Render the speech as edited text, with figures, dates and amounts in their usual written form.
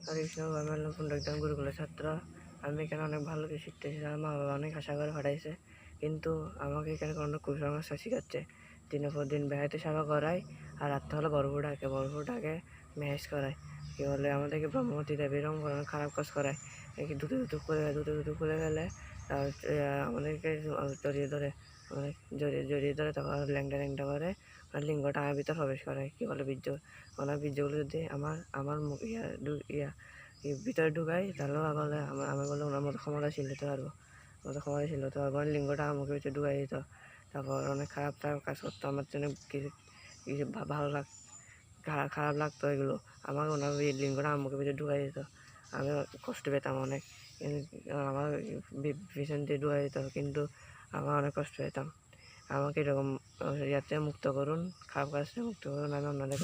হরে কৃষ্ণ। আমি হলাম পুণ্ডরিকদান গুরুকুলের ছাত্র। আমি এখানে অনেক ভালো কিছু শিখতেছি। আমার মা বাবা অনেক আশা করে পাঠাইছে, কিন্তু আমাকে এখানে কোনো কুসংস্কার শিখাচ্ছে। দিনের পর দিন বেড়াইতে সেবা করায়, আর রাত্রে হলে বরফুটাকে ম্যাচ করায়। কি বলে আমাদেরকে ব্রহ্মবতী দেয়, এরকম খারাপ কাজ করায়। দুটো করে ফেলে, আমাদেরকে জড়িয়ে ধরে তারপর ল্যাংটা করে লিঙ্গটা আমার ভিতর প্রবেশ করে। কি বলে বীর্যগুলো যদি আমার মুখ ভিতরে ঢুকাই, তাহলে বলে আমি বলে ওনার মতো ক্ষমতাশীল হতে পারবো, লিঙ্গটা আমার মুখের ভিতরে ঢুকাই দিত। তারপর অনেক খারাপ কাজ করতো আমার জন্য। কিছু কিছু ভালো খারাপ লাগতো এগুলো। আমার ওনার লিঙ্গটা আমার মুখের ভিতরে ঢুকাই দিত। আমি কষ্ট পেতাম অনেক। আমার পিছন দিয়ে ঢুকাই দিত, কিন্তু আমার অনেক কষ্ট পেতাম। আমাকে এরকম মুক্ত করুন, খারাপ কাজ থেকে মুক্ত করুন। আমি আপনাদের